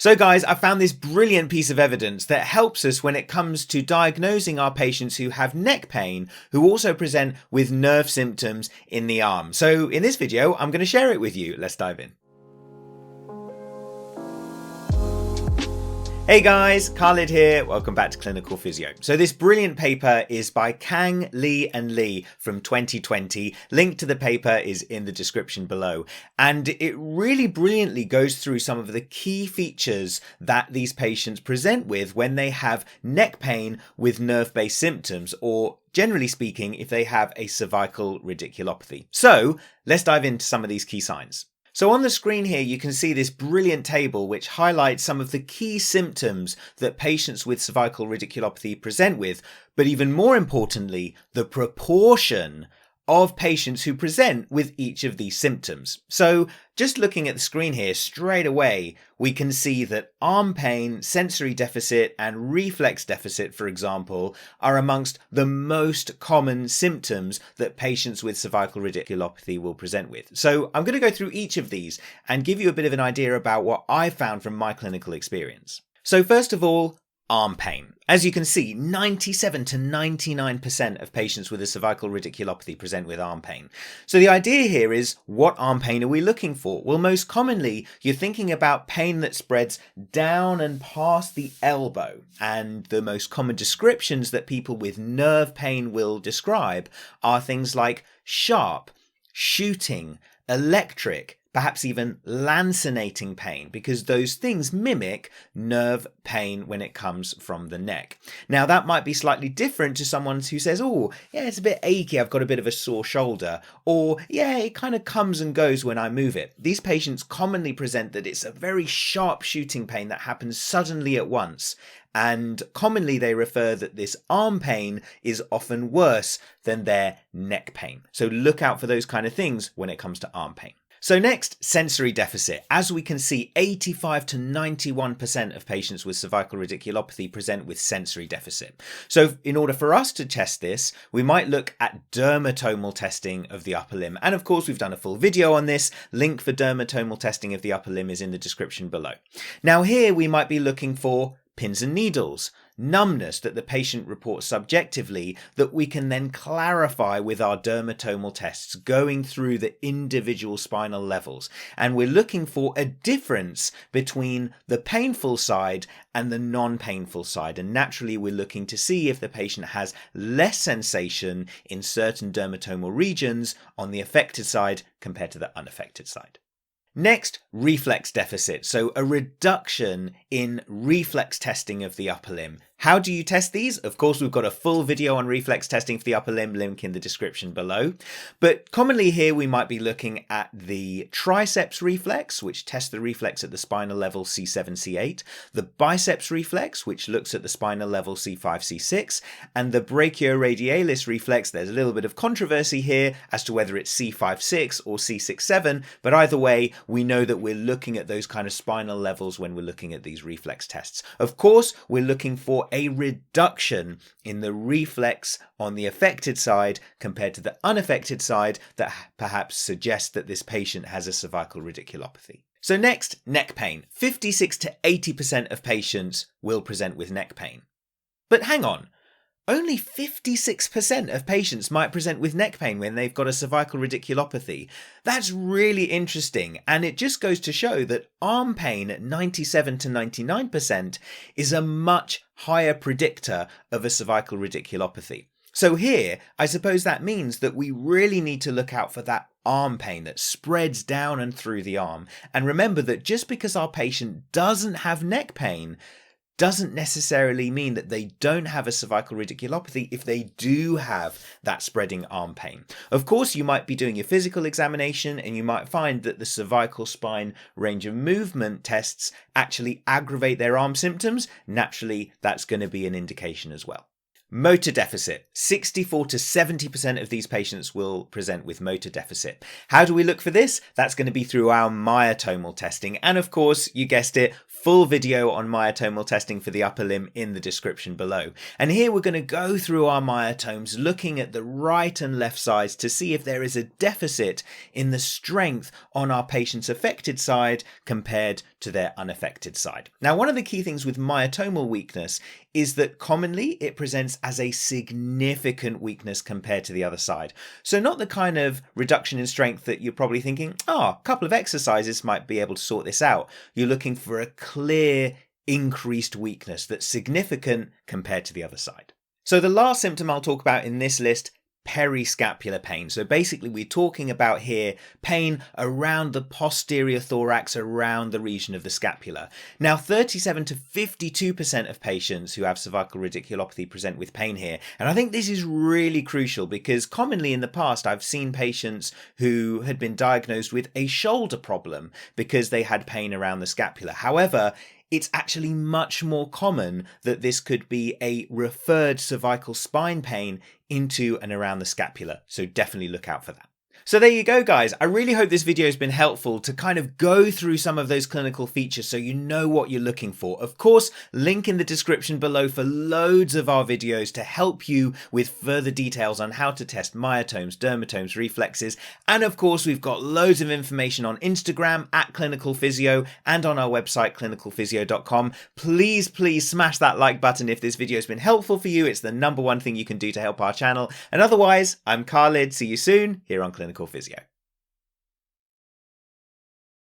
So guys, I found this brilliant piece of evidence that helps us when it comes to diagnosing our patients who have neck pain, who also present with nerve symptoms in the arm. So in this video, I'm going to share it with you. Let's dive in. Hey guys, Khalid here. Welcome back to Clinical Physio. So this brilliant paper is by Kang, Lee and Lee from 2020. Link to the paper is in the description below. And it really brilliantly goes through some of the key features that these patients present with when they have neck pain with nerve-based symptoms, or generally speaking, if they have a cervical radiculopathy. So let's dive into some of these key signs. So on the screen here, you can see this brilliant table which highlights some of the key symptoms that patients with cervical radiculopathy present with, but even more importantly, the proportion of patients who present with each of these symptoms. So just looking at the screen here, straight away, we can see that arm pain, sensory deficit, and reflex deficit, for example, are amongst the most common symptoms that patients with cervical radiculopathy will present with. So I'm going to go through each of these and give you a bit of an idea about what I found from my clinical experience. So first of all, arm pain. As you can see, 97 to 99% of patients with a cervical radiculopathy present with arm pain. So the idea here is, what arm pain are we looking for? Well, most commonly, you're thinking about pain that spreads down and past the elbow. And the most common descriptions that people with nerve pain will describe are things like sharp, shooting, electric, perhaps even lancinating pain, because those things mimic nerve pain when it comes from the neck. Now, that might be slightly different to someone who says, oh, yeah, it's a bit achy, I've got a bit of a sore shoulder, or yeah, it kind of comes and goes when I move it. These patients commonly present that it's a very sharp shooting pain that happens suddenly at once. And commonly they refer that this arm pain is often worse than their neck pain. So look out for those kind of things when it comes to arm pain. So next, sensory deficit. As we can see, 85 to 91% of patients with cervical radiculopathy present with sensory deficit. So in order for us to test this, we might look at dermatomal testing of the upper limb. And of course, we've done a full video on this. Link for dermatomal testing of the upper limb is in the description below. Now here we might be looking for pins and needles, numbness that the patient reports subjectively that we can then clarify with our dermatomal tests going through the individual spinal levels. And we're looking for a difference between the painful side and the non-painful side. And naturally, we're looking to see if the patient has less sensation in certain dermatomal regions on the affected side compared to the unaffected side. Next, reflex deficit, so a reduction in reflex testing of the upper limb. How do you test these? Of course, we've got a full video on reflex testing for the upper limb, link in the description below. But commonly here, we might be looking at the triceps reflex, which tests the reflex at the spinal level C7, C8, the biceps reflex, which looks at the spinal level C5, C6, and the brachioradialis reflex. There's a little bit of controversy here as to whether it's C5, 6 or C6, 7, but either way, we know that we're looking at those kind of spinal levels when we're looking at these reflex tests. Of course, we're looking for a reduction in the reflex on the affected side compared to the unaffected side that perhaps suggests that this patient has a cervical radiculopathy. So next, neck pain. 56 to 80% of patients will present with neck pain. But hang on. Only 56% of patients might present with neck pain when they've got a cervical radiculopathy. That's really interesting, and it just goes to show that arm pain at 97 to 99% is a much higher predictor of a cervical radiculopathy. So here, I suppose that means that we really need to look out for that arm pain that spreads down and through the arm. And remember that just because our patient doesn't have neck pain doesn't necessarily mean that they don't have a cervical radiculopathy if they do have that spreading arm pain. Of course, you might be doing your physical examination and you might find that the cervical spine range of movement tests actually aggravate their arm symptoms. Naturally, that's going to be an indication as well. Motor deficit. 64 to 70% of these patients will present with motor deficit. How do we look for this? That's going to be through our myotomal testing. And of course, you guessed it, full video on myotomal testing for the upper limb in the description below. And here we're going to go through our myotomes, looking at the right and left sides to see if there is a deficit in the strength on our patient's affected side compared to their unaffected side. Now, one of the key things with myotomal weakness is that commonly it presents as a significant weakness compared to the other side. So not the kind of reduction in strength that you're probably thinking, oh, a couple of exercises might be able to sort this out. You're looking for a clear increased weakness that's significant compared to the other side. So the last symptom I'll talk about in this list, periscapular pain. So basically we're talking about here pain around the posterior thorax, around the region of the scapula. Now 37 to 52% of patients who have cervical radiculopathy present with pain here. And I think this is really crucial because commonly in the past I've seen patients who had been diagnosed with a shoulder problem because they had pain around the scapula. However, it's actually much more common that this could be a referred cervical spine pain into and around the scapula. So definitely look out for that. So there you go, guys. I really hope this video has been helpful to kind of go through some of those clinical features so you know what you're looking for. Of course, link in the description below for loads of our videos to help you with further details on how to test myotomes, dermatomes, reflexes. And of course, we've got loads of information on Instagram at Clinical Physio and on our website, clinicalphysio.com. Please smash that like button if this video has been helpful for you. It's the #1 thing you can do to help our channel. And otherwise, I'm Khalid. See you soon here on Clinical Physio.